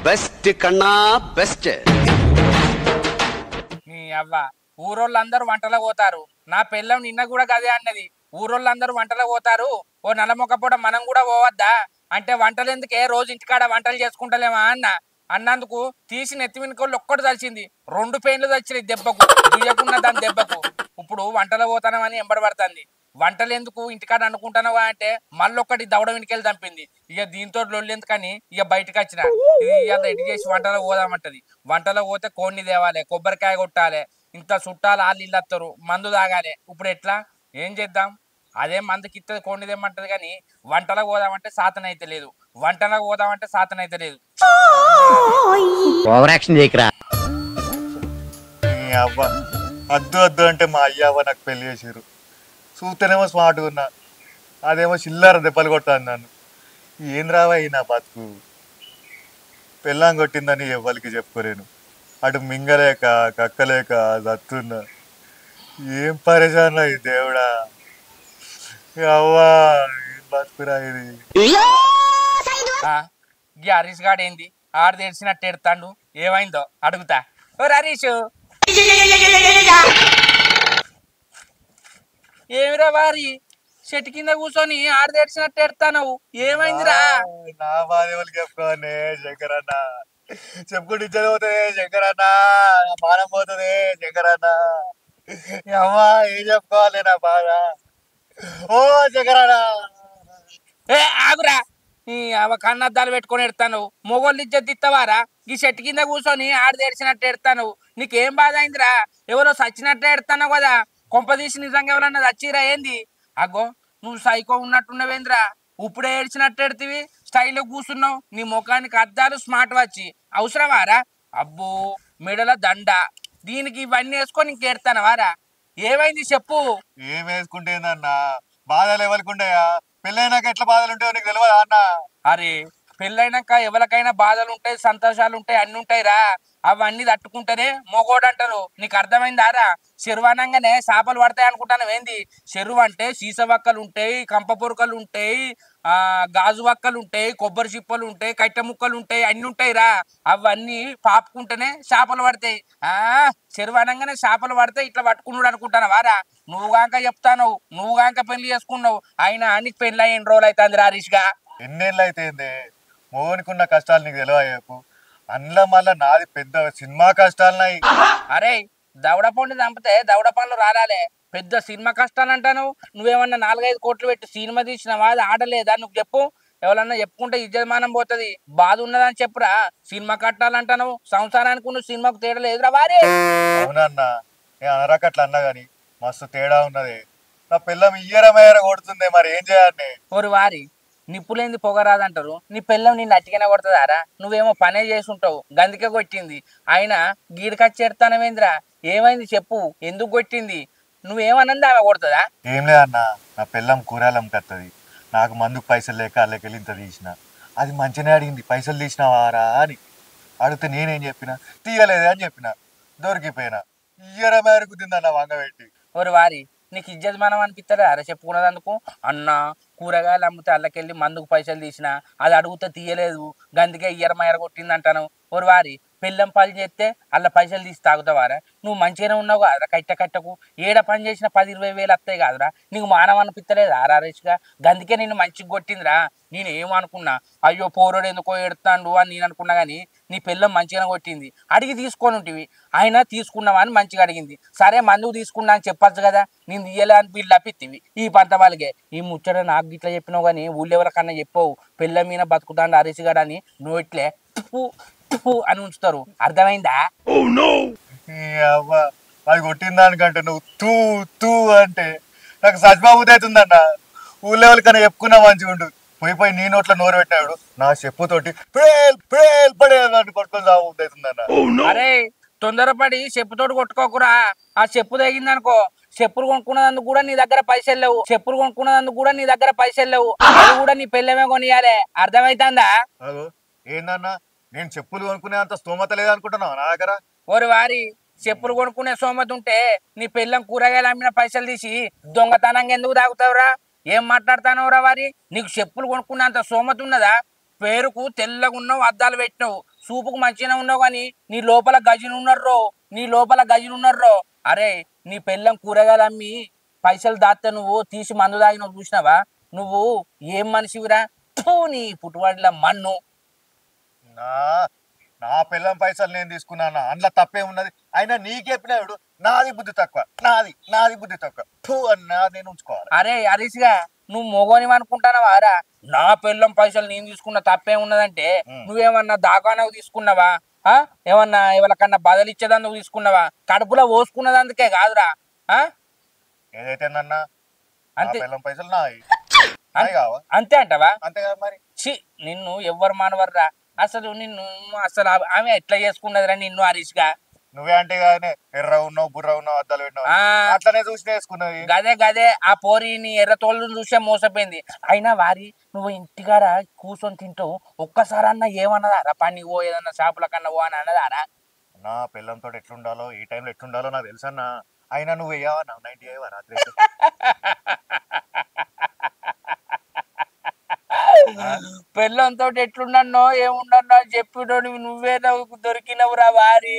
Best కన్నా best. నీ అవ్వ ఊరోళ్ళందరూ వంటలో పోతారు. నా పెళ్ళం నిన్న కూడా గదే అన్నది. ఊరోళ్ళందరూ వంటలో పోతారు, ఓ నలమొక్క పూట మనం కూడా పోవద్దా అంటే, వంటలు ఎందుకే రోజు ఇంటికాడ వంటలు చేసుకుంటలేమా అన్నందుకు తీసి నెత్తి వెనుకోళ్ళు ఒక్కటి తలిచింది. 2 పెయిన్లు తలిచినాయి దెబ్బకు, దుయ్యకున్న దాని దెబ్బకు. ఇప్పుడు వంటలో పోతానమని ఎంబడబడుతుంది. వంటలు ఎందుకు ఇంటికాడ అనుకుంటానవా అంటే, మళ్ళొక్కటి దవడ వెనుకెళ్ళి చంపింది. ఇక దీంతో లొల్లెందుకని ఇక బయటకు వచ్చిన. ఇది ఇక రెడీ చేసి వంటలో పోదామంటది. వంటలో పోతే కోడిని తేవాలి, కొబ్బరికాయ కొట్టాలి, ఇంత చుట్టాలు వాళ్ళు ఇల్లు వస్తారు, మందు తాగాలి. ఇప్పుడు ఎట్లా ఏం చేద్దాం? అదే మందుకి ఇస్తుంది కోడిని తెమ్మంటది, కానీ వంటలకు పోదామంటే సాతన అయితే లేదు, వంటలకు పోదామంటే సాతన అయితే లేదు. అవ్వ వద్దు వద్దు అంటే మా అయ్యవ్వ నాకు పెళ్లి చేసారు. చూస్తేనేమో స్మార్ట్గా ఉన్నా, అదేమో చిల్లర దెబ్బలు కొట్టాను నన్ను. ఏం రావా నా బతుకు. పెళ్ళాం కొట్టిందని ఎవ్వరికి చెప్పుకోలేను. అటు మింగలేక కక్కలేక దత్తున్నా. ఏం పరిశాన ఈ దేవుడా. అవ్వా ఏం బతుకురా ఇది. ఈ హరీష్ గాడు ఏంది ఆడు తెడిచినట్టు ఎడతాడు? ఏమైందో అడుగుతా. ఓ హరీష్, ఏమిరా వారి చెట్టు కింద కూర్చొని ఆడు తెడిచినట్టు ఎడతాను, ఏమైందిరా? నా బాధ ఎవరికి చెప్పుకోవాలి శంకరన్న. చెప్పుకుంటూ ఇచ్చేది పోతుంది శంకరన్న, నా మానం పోతుంది శంకరన్న. అమ్మా ఏం చెప్పుకోవాలి నా బాధ. ఓ శంకరన్న, ఏ ఆగురా, ఈ కన్నద్దాలు పెట్టుకొని ఎడతాను. మొగోళ్ళు ఇజ్జత్ ఇస్తావారా? ఈ చెట్టు కింద కూర్చొని ఆడు తెడిచినట్టు ఎడతాను. నీకేం బాధ అయిందిరా? ఎవరో సచ్చినట్టే ఎడతాను కదా. కొంపదీసి నిజంగా ఎవరన్నా చచ్చిరా ఏంది? అగో నువ్వు సైకో ఉన్నట్టున్నవేంద్రా, ఇప్పుడే ఏడ్చినట్టు ఎడతీవి, స్టైల్లో కూర్చున్నావు. నీ ముఖానికి అద్దాలు, స్మార్ట్ వాచ్ అవసరమారా? అబ్బో మెడల దండ, దీనికి ఇవన్నీ వేసుకొని ఇంకేడతానవారా? ఏమైంది చెప్పు. ఏం వేసుకుంటేందన్నా, బాధలు ఎవరికి ఉంటాయా? పెళ్ళైనాక ఎట్లా బాధలు ఉంటాయో నీకు తెలియదా అన్న? అరే పెళ్ళైనాక ఎవరికైనా బాధలు ఉంటాయి, సంతోషాలు ఉంటాయి, అన్ని ఉంటాయిరా. అవన్నీ తట్టుకుంటేనే మొగోడు అంటారు. నీకు అర్థమైందారా? చెరువు అనగానే చేపలు పడతాయి అనుకుంటాను ఏంది? చెరువు అంటే సీస వక్కలు ఉంటాయి, కంప పొరకలు ఉంటాయి, గాజు వక్కలు ఉంటాయి, కొబ్బరి చిప్పలు ఉంటాయి, కట్టె ముక్కలు ఉంటాయి, అన్ని ఉంటాయిరా. అవన్నీ పాపుకుంటేనే చేపలు పడతాయి. చెరువు అనగానే చేపలు పడితే ఇట్లా పట్టుకున్నాడు అనుకుంటాను వారా? నువ్వుగాక చెప్తాను, నువ్వుగాక పెళ్లి చేసుకున్నావు, అయినా నీకు పెళ్లి అయ్యి ఎన్ని రోజులు అవుతుంది రా హరీష్గా? ఎన్నేళ్ళు అయితేంది మోహన్కున్న కష్టాలు నీకు తెలియకు. అందులో మళ్ళా నాది పెద్ద సినిమా కష్టాలున్నాయి. అరే దవడ పండు చంపితే దవడ పండ్లు రాలాలే, పెద్ద సినిమా కష్టాలు అంటాను. నువ్వేమన్నా 4-5 కోట్లు పెట్టి సినిమా తీసినవా? అది ఆడలేదా? నువ్వు చెప్పు. ఎవరన్నా చెప్పుకుంటే ఇజ్జతమానం పోతుంది. బాధ ఉన్నదని చెప్పురా. సినిమా కట్టాలంటాను, సంసారానికి నువ్వు సినిమాకు తేడా లేదురా వారి. అవునన్నా, నేను అనరాకట్లా అన్నా గాని మస్తు తేడా ఉన్నది. నా పిల్లం ఇయ్యరమయ్యర కొడుతుంది, మరి ఏం చేయాలి? ఓరి వారి నిప్పులేంది పొగరాదంటారు. నీ పిల్లం నిన్ను అట్టికనే కొడుతుందారా? నువ్వేమో పనే చేసి ఉంటావు, గందికే కొట్టింది. అయినా గీడకచ్చేడతానవేంద్రా? ఏమైంది చెప్పు, ఎందుకు కొట్టింది? నువ్వేమన్నది ఆమె కొడుతుందా? ఏం లేదన్నా, నా పిల్లం కూరలు అమ్మకత్తది. నాకు మందుకు పైసలు లేక అల్లకెళ్ళి ఇంత తీసిన. అది మంచిగానే అడిగింది, పైసలు తీసినావారా అని. అడిగితే నేనేం చెప్పిన, తీయలేదే అని చెప్పిన. దొరికిపోయినా. ఇయ్యరమేరకు తిందన్న వంగబెట్టి. ఓరి వారి నీకు ఇజ్జతమానం అనిపిస్తారా అరే చెప్పుకున్నదందుకు? అన్న కూరగాయలు అమ్మితే అల్లకెళ్ళి మందుకు పైసలు తీసిన, అది అడిగితే తీయలేదు, గందుకే ఇయ్యరమయ్యర కొట్టింది అంటాను. ఓరి వారి పెళ్ళం పని చేస్తే అల్ల పైసలు తీసి తాగుతావారా? నువ్వు మంచిగానే ఉన్నావు కాదురా, కట్టకు ఏడ పని చేసినా 10-20 వేలు వస్తాయి కాదురా? నీకు మానవ అనిపిస్తలేదా రారేష్గా? గందుకే నిన్ను మంచిగా కొట్టిందిరా. నేను ఏమనుకున్నా, అయ్యో పోరోడు ఎందుకో ఎడతాండు అని నేను అనుకున్నా, కానీ నీ పిల్లం మంచిగానే కొట్టింది. అడిగి తీసుకొని ఉంటివి, అయినా తీసుకున్నావా అని మంచిగా అడిగింది. సరే మందుకు తీసుకున్నా అని చెప్పచ్చు కదా, నేను తీయలే అని బిల్లు అప్పిత్తివి ఈ పంత వాళ్ళకే. ఈ ముచ్చట నాకు ఇట్లా చెప్పినావు కానీ ఊళ్ళో ఎవరికన్నా చెప్పవు, పిల్ల మీద బతుకుతాండు హరీష్ గారు అని నువ్వు ఇట్లే అని ఉంచుతారు. అర్థమైందా? అది కొట్టిన దానికంటే నువ్వు తూ తూ అంటే నాకు సజ్బాబుది అవుతుందన్న. ఊళ్ళో ఎవరికన్నా చెప్పుకున్నా మంచిగా ఉండు. పోయి నీ నోట్లో నోరు పెట్టాడు, నా చెప్పుతోటి కొట్టుకొని సాగుబుద్ధి అవుతుందన్న. అరే తొందరపడి చెప్పుతోటి కొట్టుకోకురా. ఆ చెప్పు తగిందనుకో, చెప్పులు కొనుక్కున్నందుకు కూడా నీ దగ్గర పైసలు లేవు, చెప్పులు కొనుక్కున్నందుకు కూడా నీ దగ్గర పైసలు లేవు, అది కూడా నీ పెళ్ళమే కొనియాలే. అర్థమైతుందా? ఏందన్నా, నేను చెప్పులు కొనుక్కునే అంత స్తోమత లేదనుకుంటున్నావు నా దగ్గర? ఓరి వారి చెప్పులు కొనుక్కునే సోమత ఉంటే నీ పెళ్ళం కూరగాయలు అమ్మిన పైసలు తీసి దొంగతనంగా ఎందుకు తాగుతావురా? ఏం మాట్లాడుతానవురా వారి? నీకు చెప్పులు కొనుక్కునే అంత సోమత ఉన్నదా? పేరుకు తెల్లగున్నావు, అద్దాలు పెట్టినావు, చూపుకు మంచిగానే ఉన్నావు కానీ నీ లోపల గజిని ఉన్నారో, నీ లోపల గజిని ఉన్నారో. అరే నీ పెళ్ళం కూరగాయలు అమ్మి పైసలు దాస్తే నువ్వు తీసి మందు తాగినవు చూసినావా? నువ్వు ఏం మనిషివిరా? ఫూ, నీ పుట్టువాడిలా మన్ను. నా నా పిల్లం పైసలు నేను తీసుకున్నాను, అందులో తప్పే ఉన్నది. అయినా నీకు చెప్పినాడు నాది బుద్ధి తక్కువ, నాది బుద్ధి తక్కువ. ఫూ అన్నా నేను ఉంచుకోవాలి. అరే హరీష్గా, నువ్వు మొగోని అనుకుంటానవా రా? నా పెళ్ళం పైసలు నేను తీసుకున్న తప్పే ఉన్నదంటే నువ్వేమన్నా దాకానకు తీసుకున్నావా? ఏమన్నా ఎవరికన్నా బదులు ఇచ్చేదాన్ని తీసుకున్నావా? కడుపులో పోసుకున్నదందుకే కాదురా. ఏదైతే నన్నా అంతే, పిల్లం పైసలు నాయి అంతే అంటావా? అంతే కదా మరి. చి, నిన్ను ఎవ్వరు మానవర్రా అసలు. నిన్ను అసలు ఆమె ఎట్లా చేసుకున్నదిరా నిన్ను హరీష్గా? నువ్వే అంటే కానీ ఎర్ర ఉన్నావు, బుర్ర ఉన్నావు, అద్దాలు పెట్టినావు, అట్లనే చూసి వేసుకున్నది. గదే ఆ పోరిని ఎర్ర తోళ్ళు చూసే మోసపోయింది. అయినా వారి నువ్వు ఇంటికాడ కూర్చొని తింటావు, ఒక్కసారన్నా ఏమన్నదారా? పనికి పో, ఏదన్నా షాపుల కన్నా పో అని అన్నదారా? నా పిల్లంతో ఎట్లుండాలో, ఈ టైంలో ఎట్లుండాలో నాకు తెలుసన్నా. అయినా నువ్వు వేయవా? 90 అయ్యవా రాత్రి? పెళ్ళంతో ఎట్లుండన్నో ఏముండన్నో చెప్పినోడు నువ్వే దొరికినవురా వారి.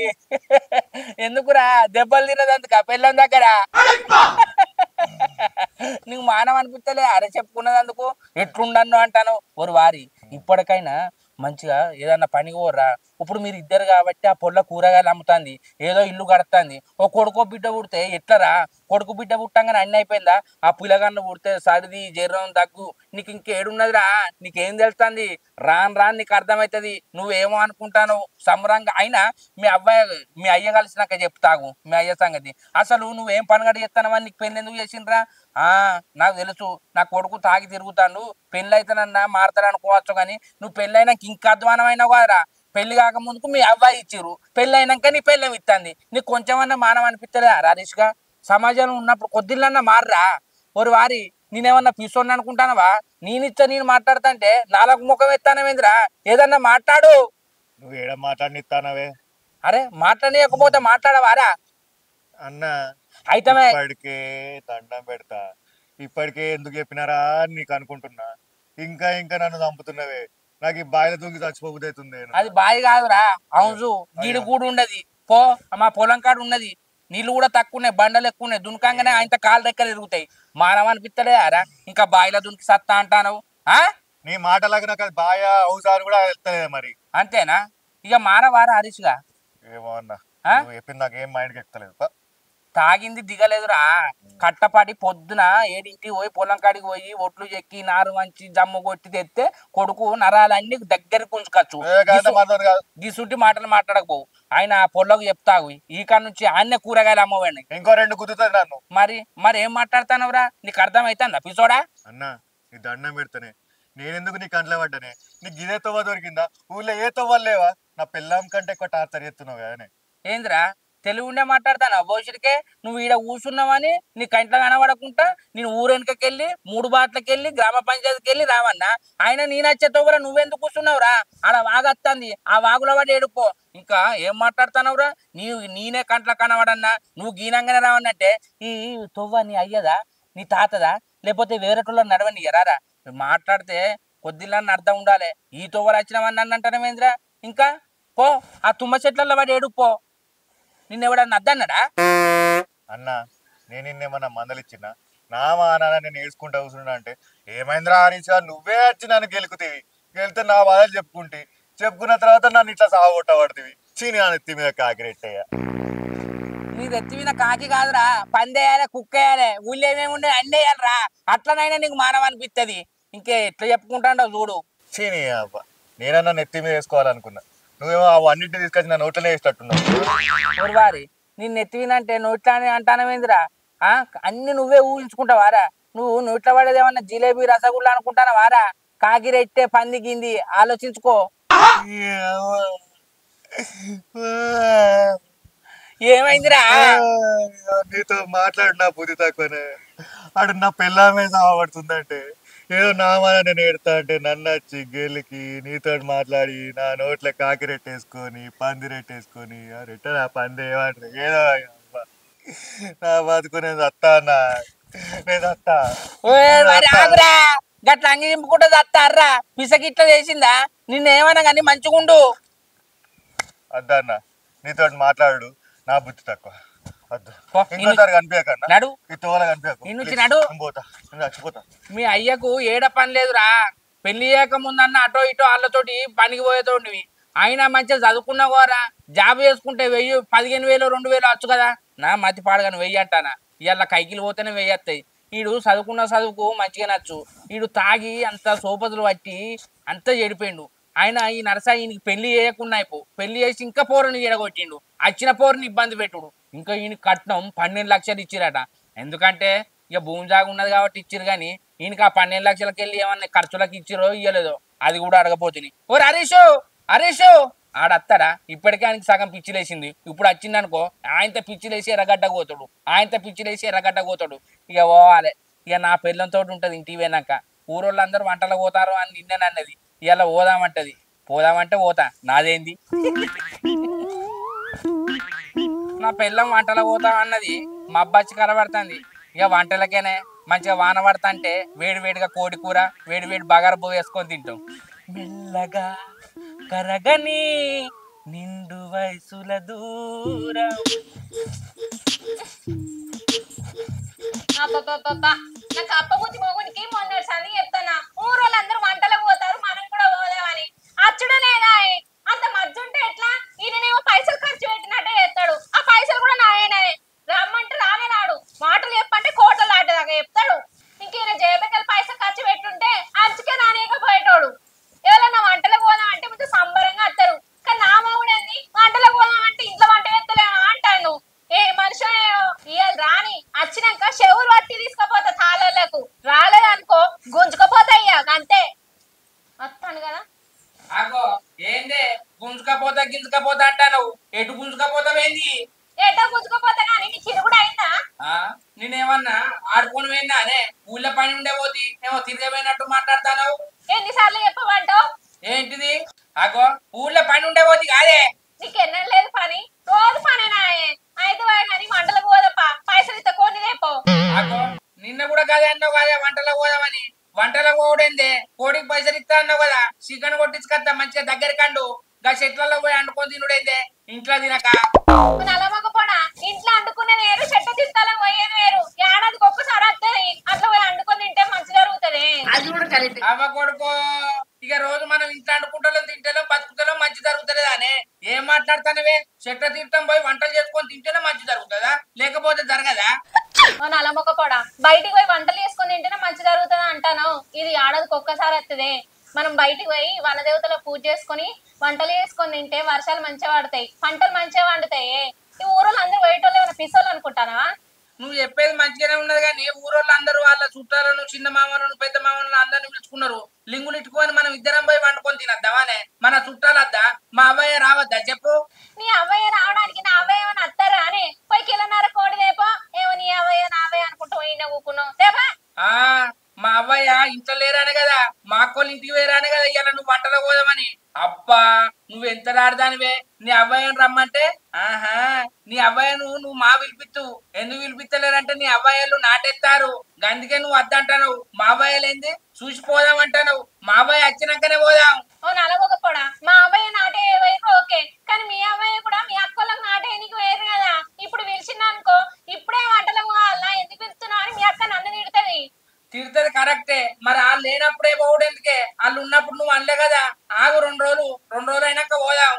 ఎందుకురా దెబ్బలు తినదందుక పెళ్ళం దగ్గర? నీకు మానవ అనిపిస్తలే అరే చెప్పుకున్నదందుకు? ఎట్లుండన్నో అంటాను. ఒక వారి ఇప్పటికైనా మంచిగా ఏదన్నా పనికి పోర్రా. ఇప్పుడు మీరు ఇద్దరు కాబట్టి ఆ పొల్ల కూరగాయలు అమ్ముతుంది, ఏదో ఇల్లు కడుతుంది. ఓ కొడుకో బిడ్డ పుడితే ఎట్లరా? కొడుకు బిడ్డ పుట్టంగానే అన్ని అయిపోయిందా? ఆ పిల్లగాళ్ళు పుడితే సర్ది జ్వరం దగ్గు, నీకు ఇంకేడున్నదిరా? నీకేం తెలుస్తుంది? రాను నీకు అర్థమవుతుంది. నువ్వేమో అనుకుంటాను సంబరంగా. అయినా మీ అయ్య కలిసినాక చెప్తాగు మీ అయ్య సంగతి. అసలు నువ్వేం పనిగడ చేస్తానవని నీకు పెళ్ళి ఎందుకు చేసిండ్రా? నాకు తెలుసు, నా కొడుకు తాగి తిరుగుతాడు, పెళ్ళి అయితేనన్నా మారతాడు అనుకోవచ్చు, కానీ నువ్వు పెళ్ళైనాక ఇంకా అధ్వానమైనావు కదరా. పెళ్లి కాక ముందుకు మీ అవ్వాయి ఇచ్చిర్రు, పెళ్ళి అయినాక నీ పెళ్ళం ఇస్తుంది. నీకు కొంచెమన్నా మానవ అనిపిస్తుందా హరీష్గా? సమాజంలో ఉన్నప్పుడు కొద్దిలన్నా మారరా. ఒక వారి నేనేమన్నా పిసోని అనుకుంటానవా? నేను మాట్లాడుతుంటే నాలుగు ముఖం ఎత్తానవేంద్రా? ఏదన్నా మాట్లాడు. నువ్వు ఏడ మాట్లాడినిస్తానవే? అరే మాట్లాడకపోతే మాట్లాడవారా అన్నా? అయితే ఇప్పటికే దండం పెడతా, ఇప్పటికే ఎందుకు చెప్పినారా నీకు అనుకుంటున్నా. ఇంకా నన్ను చంపుతున్నవే. నాకు ఈ బాయిల దూకి చచ్చిపోతుంది. అది బాయి కాదురా, అవును గీడు కూడా ఉండదు. పో, మా పొలం కాడు ఉన్నది, నీళ్ళు కూడా తక్కువ ఉన్నాయి, బండలు ఎక్కువ ఉన్నాయి. దునకంగానే ఆయన కాలు రెక్కలు ఎరుగుతాయి. మానవ అనిపిస్తలే అరా? ఇంకా బాయిలో దునికి సత్తా అంటాను. నీ మాటలాగా నాకు అది బాయా అవుసారు కూడా వెళ్తలేదు మరి. అంతేనా? ఇక మానవారా హరీష్గా? ఏమో అన్నా, చెప్పింది నాకు ఏం మైండ్కి ఎక్కలేదు. తాగింది దిగలేదురా. కట్టపాటి పొద్దున 7ంటికి పోయి పొలం కాడికి పోయి ఒట్లు చెక్కి నారు మంచి జమ్ము కొట్టి తెస్తే కొడుకు నరాలన్నీ దగ్గరికి ఉంచుకోవచ్చు. గిసుంటి మాటలు మాట్లాడకపోవు. ఆయన పొలకు చెప్తావు ఈ కాడ నుంచి ఆన్నే కూరగాయలు అమ్మవండి. ఇంకో 2 గుద్దుతుంది నన్ను. మరి ఏం మాట్లాడతానవరా? నీకు అర్థమైతుందా పిసోడా? అన్నా నీ దండం పెడతానే, నేనెందుకు నీ కంట్లో పడ్డానే? నీకు ఇదే తవ్వ దొరికిందా? ఊళ్ళో ఏ తవ్వలు లేవా? నా పిల్లం కంటే ఎక్కువ టార్చర్ చేస్తున్నావు కదనే. ఏంద్రా తెలుగు ఉండే మాట్లాడతానా? భవిష్యత్తుకే నువ్వు ఈడ కూర్చున్నావని నీ కంట్లో కనబడకుండా నేను ఊరెనకెళ్ళి 3 బాట్లకి వెళ్ళి గ్రామ పంచాయతీకి వెళ్ళి రావన్నా. ఆయన నేను వచ్చేతో కూడా నువ్వెందుకు కూర్చున్నావురా? ఆడ వాగత్తంది, ఆ వాగులో వాడి ఏడుపో. ఇంకా ఏం మాట్లాడుతున్నావురా? నేనే కంట్లో కనబడన్నా, నువ్వు గీనంగానే రావన్నట్టే. ఈ తొవ్వ నీ అయ్యదా, నీ తాతదా, లేకపోతే వేరేటోళ్ళ నడవని ఎరారా? మాట్లాడితే కొద్దిలాన్ని అర్థం ఉండాలి. ఈ తొవ్వలు వచ్చినవని నన్ను అంటానేమేంద్రా? ఇంకా పో, ఆ తుమ్మ చెట్లలో వాడి ఏడుపో. నిన్నెవడన్నా అద్దన్నాడా? అన్నా నేను నిన్నేమన్నా మందలిచ్చినా? నా మా నాన్న నేను ఏడ్చుకుంటూ కూర్చున్నా అంటే ఏమైందిరా హరీష్, నువ్వే వచ్చి నన్ను గెలుకుతీవి. గెలితే నా బాధలు చెప్పుకున్న తర్వాత నన్ను ఇట్లా సాగొట్టబడుతుంది. చీని ఎత్తి మీద కాకిరెట్టయ్యా. నీది ఎత్తి మీద కాకి కాదురా, పందేయాలి, కుక్కేయాలి, ఊళ్ళో ఏమేమి ఉండే అన్నీ వేయాలరా. అట్లనైనా నీకు మానవ అనిపిస్తుంది. ఇంకే ఎట్లా చెప్పుకుంటాడో చూడు. చీని అబ్బా, నేనన్నా నెత్తి మీద వేసుకోవాలనుకున్నా, నువ్వేమో అవన్నింటినీ తీసుకొచ్చి నా నోట్లోనే వేసేటట్టున్నావు. వారి నిన్ను ఎత్తివినంటే నోట్లానే అంటానవేందిరా? అన్ని నువ్వే ఊహించుకుంటావారా? నువ్వు నోట్ల పడేది ఏమన్నా జిలేబీ రసగుల్లా అనుకుంటానవారా? కాకిరెట్టే పందికింది, ఆలోచించుకో. ఏమైందిరా? నీతో మాట్లాడు నా బుద్ధి తక్కువనే. అడు నా పిల్లమే సాగబడుతుందంటే ఏదో నా మన నేను ఏడుతా అంటే నన్ను వచ్చి గెలికి నీతో మాట్లాడి నా నోట్ల కాకిరెట్టేసుకొని పందిరెట్టేసుకొని రెట్ట నా పంది ఏమంటారు ఏదో నా బతుకు నేను చత్తా అన్నా, నేను చత్తా. గట్ల అంగి దింపుకుంటే చత్తారా? పిసకిట్లా చేసిందా? నిన్నేమన్నా కానీ మంచిగుండు. అద్దా అన్న నీతో మాట్లాడు నా బుద్ధి తక్కువ వద్దు పో, ఇంకోసారి కనిపించకన్నా నడు ఈ తోల కనిపించకు ఇన్ని నుంచి Please, నడు. నేను పోతా నేను చచ్చిపోతా మీ అయ్యకు ఏడ పని లేదురా పెళ్లి చేయక ముందన్న అటో ఇటో వాళ్ళతోటి పనికి పోయేతోటివి అయినా మంచిగా చదువుకున్నా కోరా జాబ్ చేసుకుంటే 1000 15,000 2,000 వచ్చు కదా నా మతి పాడగాను 1000 అంటానా ఇవాళ కైకిలు పోతేనే 1000 వస్తాయి ఈడు చదువుకున్న చదువుకు మంచిగా నచ్చు ఈడు తాగి అంత సోపతులు పట్టి అంత చెడిపోయిండు ఆయన ఈ నరసాయి ఈయనకి పెళ్లి చేయకుండా అయిపో పెళ్లి చేసి ఇంకా పోరుని చెడగొట్టిండు వచ్చిన పోరుని ఇబ్బంది పెట్టుడు ఇంకా ఈయన కట్నం 12 లక్షలు ఇచ్చిరట ఎందుకంటే ఇక భూమి జాగా ఉన్నది కాబట్టి ఇచ్చిరు కానీ ఈయనకి ఆ 12 లక్షలకి వెళ్ళి ఏమన్నా ఖర్చులకు ఇచ్చిరో ఇయ్యలేదో అది కూడా అడగపోతుంది ఓ హరీషు ఆడత్తాడా ఇప్పటికే ఆయనకి సగం పిచ్చిలేసింది ఇప్పుడు వచ్చిందనుకో ఆయనతో పిచ్చిలేసి ఎర్రగడ్డ పోతాడు ఇక పోవాలి ఇక నా పిల్లలతో ఉంటుంది ఇంటికి పోయినాక ఊరోళ్ళందరూ వంటలు పోతారు అని నిన్ననన్నది ఇవాళ పోదామంటే పోతా నాదేంది నా పిల్లం వంటలు పోతా అన్నది మా అబ్బాచి కనబడుతుంది ఇక వంటలకేనే మంచిగా వాన పడతా అంటే వేడివేడిగా కోడి కూర వేడివేడి బగార పువ్వు వేసుకొని తింటాం మెల్లగా కరగని నిండు వయసుల దూరం అబ్బబ్బబ్బబ్బా నాకు అప్పబుద్ధి మొగునికి మొన్నటిసారి చెప్తానా ఊరోళ్ళందరూ వంటలకు పోతారు మనం కూడా పోదామని అచ్చుడు లేదా అంత మజ్జుంటే ఎట్లా ఈయననేమో పైసలు ఖర్చు పెట్టినట్టే చేస్తాడు ఆ పైసలు కూడా నాయనే రమ్మంటే రానే రాడు మాటలు చెప్పంటే కోటలు దాటేదాకా చెప్తాడు ఇంకేనా జేబెకల్ పైసలు ఖర్చు పెట్టుంటే అంచుకే నానేయకపోయేటోడు ఎవరన్నా వంటలకు పోదాం అంటే ముందు సంబరంగా వస్తారు కానీ నా మొగుడేంది వంటలకు పోదాం అంటే ఇంట్లో వంట చేస్తలేమా అంటాను ఏ మనిషి ఇవాళ రాని వచ్చినాక చెవులు పట్టి తీసుకపోతా తాళలకు రాలేదనుకో గుంజుకపోతాయ్యా అంతే వస్తాను కదా అగో ఏందే గింజుకపోతా అంటాను ఎటు గుంజుకపోతావేంది ఏటో గుంజుకపోతా కానీ నీ చిరుగుడు అయిందా నేనేమన్నా ఆడుకొని పోయిందా అనే ఊళ్ళో పని ఉండే పోతి ఏమో తిరగపోయినట్టు మాట్లాడతాను ఎన్నిసార్లు చెప్పమంటావు ఏంటిది అగో ఊళ్ళో పని ఉండే పోతి కాదే నీకు ఎన్నడం లేదు పని రోజు పనేనా అయితే కానీ వంటలకు పోదప్పా పైసలు ఇస్తా కొన్ని రేపో అగో నిన్న కూడా కాదే అన్నావు కాదే వంటలకు పోదామని వంటలకు పోవడేందే కోడికి పైసలు ఇస్తా అన్నావు కదా చికెన్ కొట్టించుకొస్తా మంచిగా దగ్గర కండు గా చెట్లలో పోయి అండుకొని తినుడేందే ఇంట్లో తినక నలమొకపోడా ఇంట్లో అండుకునేది వేరు చెట్టు తిట్టాలని పోయేది వేరు ఏడాదికి ఒక్కసారి వస్తుంది అట్లా పోయి అండుకొని తింటే మంచి జరుగుతుంది అవ్వ కొడుకో ఇక రోజు మనం ఇంట్లో అండుకుంటాం తింటాం బతుకుతాం మంచి జరుగుతుంది అనే ఏం మాట్లాడతానవే చెట్ల తీర్థం పోయి వంటలు చేసుకొని తింటేనే మంచి జరుగుతుందా లేకపోతే జరగదా నలమొకపోడా బయటికి పోయి వంటలు చేసుకొని తింటేనే మంచి జరుగుతుంది అంటాను ఇది ఏడాదికి ఒక్కసారి వస్తుంది మనం బయటికి పోయి వనదేవతల పూజ చేసుకొని వంటలు చేసుకొని తింటే వర్షాలు మంచిగా పడతాయి పంటలు మంచిగా పండుతాయి ఈ ఊరోళ్ళు అందరూ బయటోళ్ళు ఏమైనా పిసోళ్ళు అనుకుంటానా నువ్వు చెప్పేది మంచిగానే ఉన్నది కానీ ఊరోళ్ళు అందరూ వాళ్ళ చుట్టాలను చిన్న మామలను పెద్ద మామలను అందరిని పిలుచుకున్నారు లింగులు ఇట్టుకొని మనం ఇద్దరం పోయి వండుకొని తినద్దావానే మన చుట్టాలద్దా మా అవ్వయ్య రావద్దా చెప్పు నీ అవ్వయ్య రావడానికి నా అవ్వయ్య ఏమైనా అత్తారా అని పోయి కిలోన్నర కోడి రేపో ఏమో నీ అవ్వయ్య నా అవ్వయ్య అనుకుంటూ పోయినా కూకున్నావు రేపా మా అవ్వయ్య ఇంట్లో లేరానే కదా మా అక్కోళ్ళు ఇంటికి వేరానే కదా ఇవాళ నువ్వు వంటలో పోదామని అబ్బా నువ్వు ఎంత ఆడదానివే నీ అవ్వయ్యను రమ్మంటే నీ అవ్వయ్యను నువ్వు మా పిలిపిత్తు ఎందుకు పిలిపిస్తలేరంటే నీ అవ్వయ్యలు నాటెత్తారు అందుకే నువ్వు వద్దంటావు మా అవ్వయ్యలు ఏంది చూసిపోదాం అంటావు మా అవ్వయ్య వచ్చినాకనే పోదాం ఓ నలగొకపోడా మా అవ్వయ్య నాటే వేరు ఓకే కానీ మీ అవ్వయ్య కూడా మీ అక్కలకు నాటే నీకు వేరు కదా ఇప్పుడు పిలిచింది అనుకో ఇప్పుడే వంటలకు కావాలా ఎందుకు పిలుస్తున్నావు అని మీ అక్క నన్ను తిడుతుంది తిడుతుంది కరెక్టే మరి వాళ్ళు లేనప్పుడే పోవడం ఎందుకే వాళ్ళు ఉన్నప్పుడు నువ్వు అనలే కదా ఆగు 2 రోజులు అయినాక పోదాం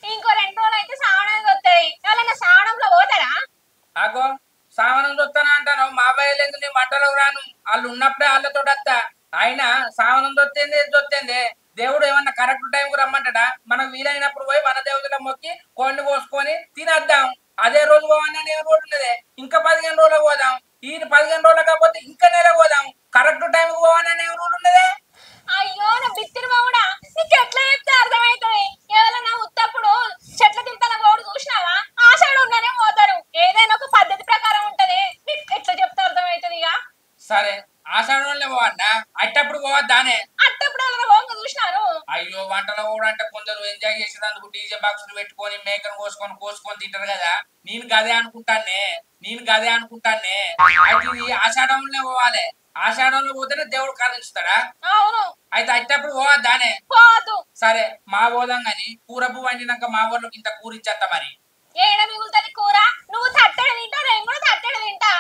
ఇంకో 2 రోజులు అయితే శ్రావణానికి వస్తాయి ఎవరైనా శ్రావణంలో పోతారా ఆగో సావనం చూస్తానా అంటాను మా అబ్బాయి లేదు నేను వంటలకు రాను వాళ్ళు ఉన్నప్పుడే వాళ్ళతో వస్తా అయినా సావనం దొత్తేంది దేవుడు ఏమన్నా కరెక్ట్ టైంకు రమ్మంటాడా మనకు వీలైనప్పుడు పోయి వన దేవతల మొక్కి కోడిని కోసుకొని తినేద్దాం అదే రోజు పోవాలని ఏ రోజు ఉన్నదే ఇంకా 15 రోజులకు పోదాం ఈయన 15 రోజులు కాకపోతే ఇంకా నెల పోదాం కరెక్ట్ టైంకు పోవాలని ఏ రోజు ఉన్నదే అయ్యో నా బిత్తిరి బావుడా నీకు ఎట్లా చెప్తే అర్థమవుతుంది ఎవరైనా ఉత్తప్పుడు చెట్ల తింతల గోడు చూసినావా ఆ సైడ్ ఉన్నానే పోతారు ఏదైనా ఒక పద్ధతి ప్రకారం ఉంటది నీకు ఎట్లా చెప్తే అర్థమవుతుంది ఇక సరే ఆషాఢ వాళ్ళే పోవద్దా అట్టప్పుడు పోవద్దానే అట్టప్పుడు అలా పోంగ చూసినారు అయ్యో వంటలో కూడా అంటే కొందరు ఎంజాయ్ చేసేందుకు డీజే బాక్సులు పెట్టుకొని మేకను కోసుకొని తింటారు కదా నేను గదే అనుకుంటానే అయితే ఇది ఆషాఢంలో పోవాలి ఆషాఢంలో పోతేనే దేవుడు కరుణిస్తాడా? అవును. అయితే అట్టప్పుడు పోవద్దానే? పోదు. సరే మా పోదాం గాని కూర పువ్వు వండినాక మా ఊర్లోకి ఇంత కూర ఇచ్చేస్తా మరి. ఏడ మిగులుతుంది కూర? నువ్వు తట్టెడు తింటా, నేను కూడా తట్టెడు తింటా.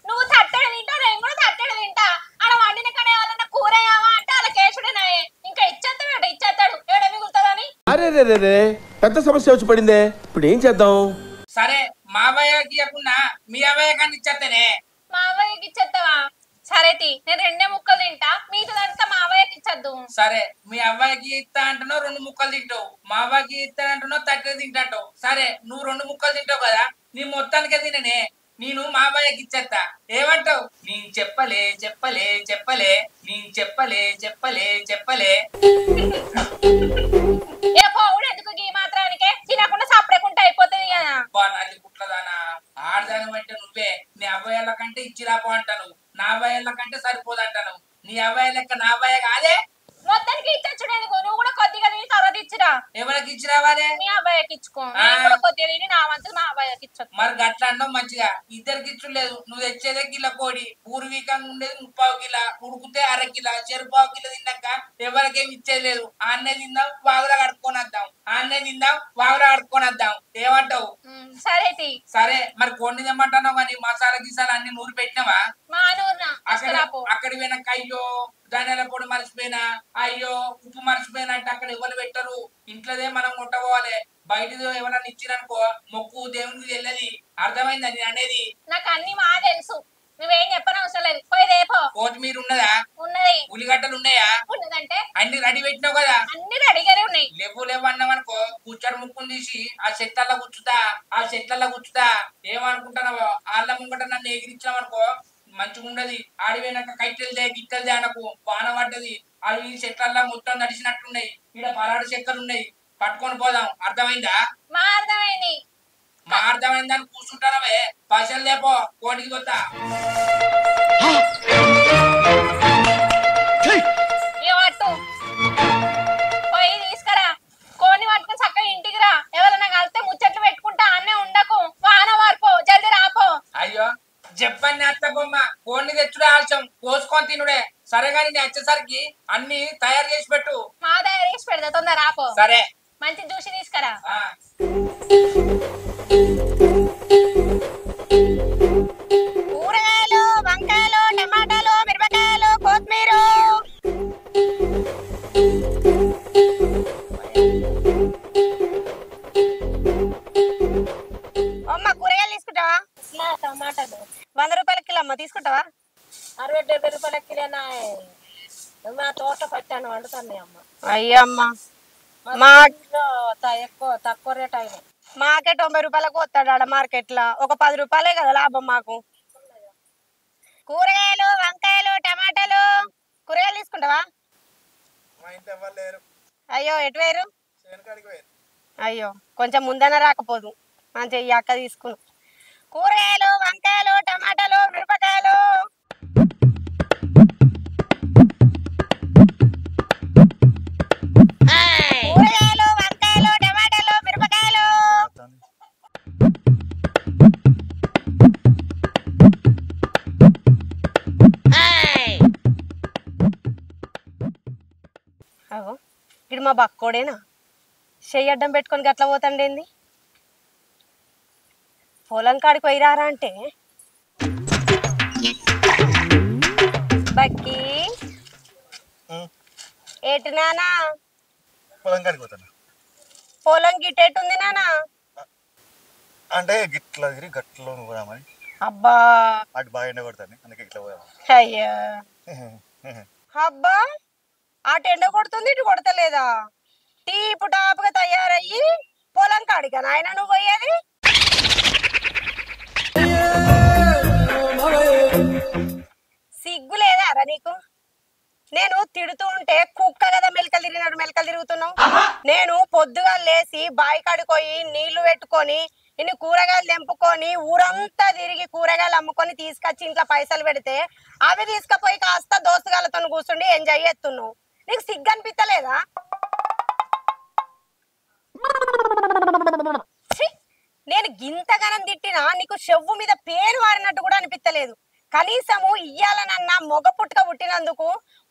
నువ్వు తట్టెడు తింటా, నేను కూడా తట్టెడు తింటా. అలా వండిన కడే వాళ్ళ కూర ఏమా అంటే అలా కేసుడేనాయే. ఇంకా ఇచ్చేస్తాడు ఇచ్చేస్తాడు, ఏడ మిగులుతుందని. అరే పెద్ద సమస్య వచ్చి పడిందే, ఇప్పుడు ఏం చేద్దాం? సరే మావయ్యకి ఇవ్వకుండా మీ అవ్వయ్య కానీ ఇచ్చేస్తేనే. మా అవ్వయ్యకి ఇచ్చేస్తావా? సరే తి, నేను 2 ముక్కలు తింటా, మిగతాదంతా మా అవ్వయ్యకి ఇచ్చేద్దు. సరే మీ అవ్వయ్యకి ఇస్తా అంటున్నావు 2 ముక్కలు తింటావు, మా అవ్వకి ఇస్తా అంటున్నావు 30 తింటావు. సరే నువ్వు 2 ముక్కలు తింటావు కదా, నీ మొత్తానికే తిననే నేను మా అవ్వయ్యకి ఇచ్చేస్తా. ఏమంటావు? నేను చెప్పలే చెప్పలే చెప్పలే, నేను చెప్పలే చెప్పలే చెప్పలే. ఏ పోవుడు ఎందుకు ఈ మాత్రానికే? తినకుండా సపరేకుంటే అయిపోతుంది కదా. నల్లి కుట్లదానా, ఆడదాని అంటే నువ్వే. నీ అవ్వయ్యల కంటే ఇచ్చిరాపో అంటాను, నా అవ్వయ్యల కంటే సరిపోదు అంటాను. నీ అవ్వయ్య లెక్క నా అవ్వయ్య కాదే. మొత్తానికి ఇచ్చొచ్చుడు ఎందుకు? నువ్వు కూడా కొద్దిగా తిని తర్వాత ఇచ్చిరా. ఎవరికి ఇచ్చి రావాలి? మీ అబ్బాయికి ఇచ్చుకో. నేను కూడా కొద్దిగా తిని నా వంతు మా అబ్బాయికి ఇచ్చొచ్చు. మరి గట్లా అన్నావు మంచిగా. ఇద్దరికి ఇచ్చులేదు, నువ్వు తెచ్చేదే కిలో కోడి, పూర్వీకంగా ఉండేది 30 కిలో, ఉడుకుతే 1/2 కిలో, 1/4 కిలో తిన్నాక ఎవరికేమి ఇచ్చేది లేదు. ఆన్నే తిందాం వాగులా కడుక్కొని వద్దాం, ఆన్నే తిందాం వాగులా కడుక్కొని వద్దాం. ఏమంటావు? సరే తి. సరే మరి కొన్ని తెమ్మంటున్నావు కానీ మసాలా గిసాలు అన్ని నూరు పెట్టినావా? మా నూరునా అక్కడ పోయినాక అయ్యో ధనియాల పొడి మర్చిపోయినా, అయ్యో ఉప్పు మర్చిపోయినా అంటే అక్కడ ఎవరు పెట్టరు. ఇంట్లోదే మనం కొట్టపోవాలి. బయటది ఎవరన్నా ఇచ్చిరనుకో మొక్కు దేవునికి వెళ్ళది. అర్థమైందా నేను అనేది? నాకు అన్ని మా తెలుసు, నువ్వేం చెప్పని అవసరం లేదు. పోయి రేపో. కొత్తిమీర ఉన్నదా? ఉన్నది. ఉల్లిగడ్డలు ఉన్నాయా? ఉన్నదంటే అన్ని రెడీ పెట్టినావు కదా? అన్ని రెడీగానే ఉన్నాయి. లేవు అన్నావనుకో కూర్చొని ముక్కుని తీసి ఆ చెట్లల్లో కూర్చుతా. ఏమనుకుంటున్నావో ఆళ్ళ ముంగట నన్ను ఎగిరించావనుకో మంచిగా ఉండదు. ఆడిపోయినాక కట్టెలదే గిట్టెలదే అనకు. వాన పడ్డది, అవి చెట్లల్లో మొత్తం నడిచినట్టున్నాయి. ఇక్కడ పలాడు చెక్కలు ఉన్నాయి, పట్టుకొని పోదాం. అర్థమైందా? మా అర్థమైంది. మా అర్థమైందని కూర్చుంటానవే. పైసలు లేపో, కోటికి పోతా. పట్టు పోయి తీసుకురా. కోని పట్టుకుని చక్కగా ఇంటికి రా. ఎవరైనా కలిస్తే ముచ్చట్లు పెట్టుకుంటా అన్నే ఉండకు. వాన వారిపో, జల్దీ రాపో. అయ్యో చెప్పండి అత్త బొమ్మ, కోడిని తెచ్చుడే ఆలస్యం, కోసుకొని తినుడే. సరే గాని నేను వచ్చేసరికి అన్ని తయారు చేసి పెట్టు. మా తయారు చేసి పెడతా, తొందర రాపో. సరే మంచి చూసి తీసుకురా. కూరగాయలు, వంకాయలు, టమాటాలు, మిరపకాయలు, కొత్తిమీర. అమ్మ కూరగాయలు తీసుకుంటావా? టమాటాలు 100 రూపాయల కిలో అమ్మ, తీసుకుంటావా? 60-70 రూపాయల కిలోనా? మా తోట పట్టాను వండుతాను అమ్మ. అయ్యా అమ్మ, మా ఎక్కువ తక్కువ రేట్ అయినాయి. మాకే 90 రూపాయలకు వస్తాడు ఆడ మార్కెట్ లో. ఒక 10 రూపాయలే కదా లాభం మాకు. కూరగాయలు, వంకాయలు, టమాటాలు, కూరగాయలు తీసుకుంటావా? అయ్యో ఎటు వేరు? అయ్యో కొంచెం ముందన రాకపోదు. మంచిగా ఈ అక్క తీసుకుని కూరగాయలు, వంకాయలు, టమాటాలు, మిరపకాయలు. కూరగాయలు, వంకాయలు, టమాటాలు, మిరపకాయలు. అగో ఇడు మా బక్కోడేనా? చెయ్యి అడ్డం పెట్టుకొని గట్ల పోతాండేంది? పొలం కాడికి పోయిరారా అంటే బక్కి ఏటి నానా? పొలం కాడికి పోతాను. పొలం గిట్టేటుంది నానా? అంటే గిట్ల తిరిగి గట్లో పోదామని. అబ్బా అటు బాగా ఎండ కొడతాను, అందుకే ఇట్లా పోదాం. అయ్యా అబ్బా, అటు ఎండ కొడుతుంది ఇటు కొడతలేదా? టీపు టాపుగా తయారయ్యి పొలం కాడిగా నాయన నువ్వు పోయేది? సిగ్గు లేదా రా నీకు? నేను తిడుతూ ఉంటే కుక్క కదా మెలకలు తిరుగుతున్నావు. నేను పొద్దుగా లేసి బావి కాడికి పోయి నీళ్లు పెట్టుకొని ఇన్ని కూరగాయలు తెంపుకొని ఊరంతా తిరిగి కూరగాయలు అమ్ముకొని తీసుకొచ్చి ఇంట్లో పైసలు పెడితే అవి తీసుకుపోయి కాస్త దోస్తుగాలతో కూర్చుండి ఎంజాయ్ చేస్తున్నావు. నీకు సిగ్గు అనిపిస్తలేదా? నేను గింతగానం తిట్టినా నీకు చెవు మీద పేరు వారినట్టు కూడా అనిపిస్తలేదు. కనీసము ఇయ్యాలనన్నా మొగ పుట్టుక పుట్టినందుకు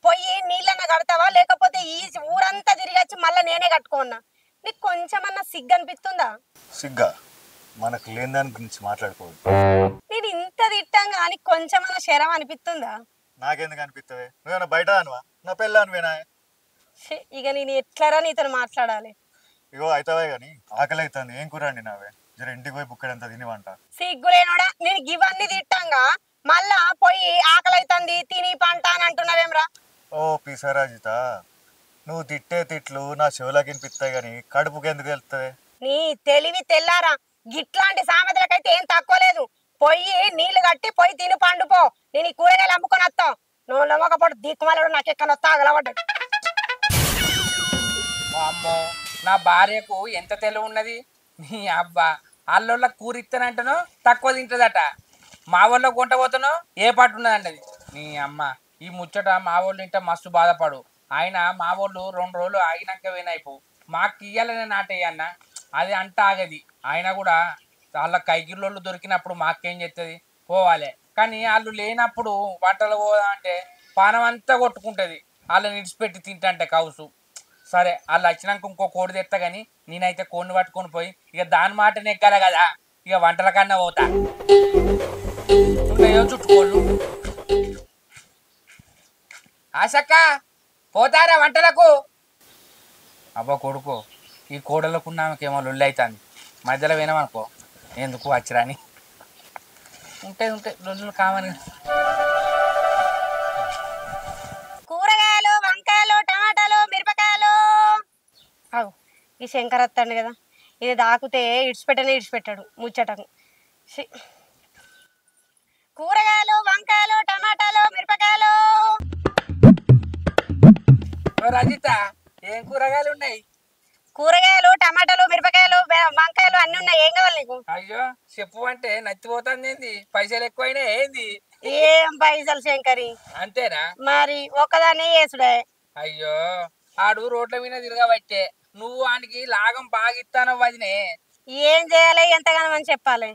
పోయి నీళ్ళన్న కడతావా లేకపోతే ఈ ఊరంతా తిరిగి వచ్చి మళ్ళీ నేనే కట్టుకోన్నా నీకు కొంచెమన్నా సిగ్గు అనిపిస్తుందా సిగ్గా మనకు లేని దాని గురించి మాట్లాడుకోవద్దు. నేను ఇంత తిట్టంగా నీకు కొంచెమన్నా శరం అనిపిస్తుందా నాకెందుకు అనిపిస్తుంది? నువ్వేనా బయట అనువా? నా పెళ్ళ అనువేనా? ఇక నేను ఎట్లరా నీతో మాట్లాడాలి? ఇగో అవుతావే కానీ ఆకలి అవుతుంది. ఏం కూర అండి నావే? జర ఇంటికి పోయి బుక్కడంతా తినివంట. సిగ్గులేనోడా, నేను ఇవన్నీ తిట్టంగా మళ్ళా పోయి ఆకలి అవుతుంది తిని పంట అని అంటున్నావేమ్రా? ఓ పిసరాజిత, నువ్వు తిట్టే తిట్లు నా చెవులకి వినిపిస్తాయి కానీ కడుపుకి ఎందుకు వెళ్తుంది? నీ తెలివి తెల్లారా, గిట్లాంటి సామెతలకైతే ఏం తక్కువ లేదు. పొయ్యి నీళ్లు కట్టి పొయ్యి తిని పండుపో. నేను ఈ కూరగాయలు అమ్ముకొని వస్తాం. నువ్వు నమ్మకపోతే దిక్కుమాలడు నాకు ఎక్కడ వస్తా అగలబడ్డాడు. అమ్మో, నా భార్యకు ఎంత తెలివి ఉన్నది. నీ అబ్బా అల్లోళ్ళ కూర ఇస్తానంటనో తక్కువ తింటుందట, మా వాళ్ళకి కొంట పోతానో ఏ పాటు ఉన్నదంటది. నీ అమ్మ ఈ ముచ్చట మా వాళ్ళు ఇంట మస్తు బాధపడు. ఆయన మా వాళ్ళు 2 రోజులు ఆగినాక వినైపో మాకు ఇయ్యాలనే నాటేయన్న, అది అంట ఆగది. ఆయన కూడా వాళ్ళ కైగిర్లోళ్ళు దొరికినప్పుడు మాకేం చెప్తుంది, పోవాలి. కానీ వాళ్ళు లేనప్పుడు వంటలు పోదామంటే పానం అంతా కొట్టుకుంటుంది. వాళ్ళని విడిచిపెట్టి తింటంటే కౌసు. సరే వాళ్ళు వచ్చినాక ఇంకో కోడి తెస్తా కానీ నేనైతే కోడిని పట్టుకొని పోయి ఇక దాని మాట నెక్కాల కదా, ఇక వంటల కన్నా పోతా. ఉన్నాయో చుట్టుకోళ్ళు. ఆశక్క పోతారా వంటలకు? అబ్బా కొడుకో, ఈ కోడలకు ఆమెకేమో లొల్లి అవుతుంది. మధ్యలో వినమనుకో ఎందుకు వచ్చిరాని ఉంటాయి లొల్లు కామని. కూరగాయలు, వంకాయలు, టమాటాలు, మిరపకాయలు. అవు ఈ శంకర్ వస్తాడు కదా, ఇది దాకుతే ఇడిచిపెట్టాడు ముచ్చటకు. కూరగాయలు, వంకాయలు, టమాటాలు, మిరపకాయలు. రజిత, ఏం కూరగాయలు ఉన్నాయి? కూరగాయలు, టమాటాలు, మిరపకాయలు, వంకాయలు అన్ని ఉన్నాయి. ఏం కావాలి నీకు? అయ్యో చెప్పు అంటే నచ్చిపోతుంది. ఏంది పైసలు ఎక్కువైనా ఏంది? ఏం పైసలు శంకరి, అంతేనా? మరి ఒక్కదాన్ని వేసుడే. అయ్యో ఆడు రోడ్ల మీద తిరగబట్టే నువ్వు వానికి లాగం బాగా ఇస్తాను వదినే. ఏం చేయాలి, ఎంతగానో అని చెప్పాలి.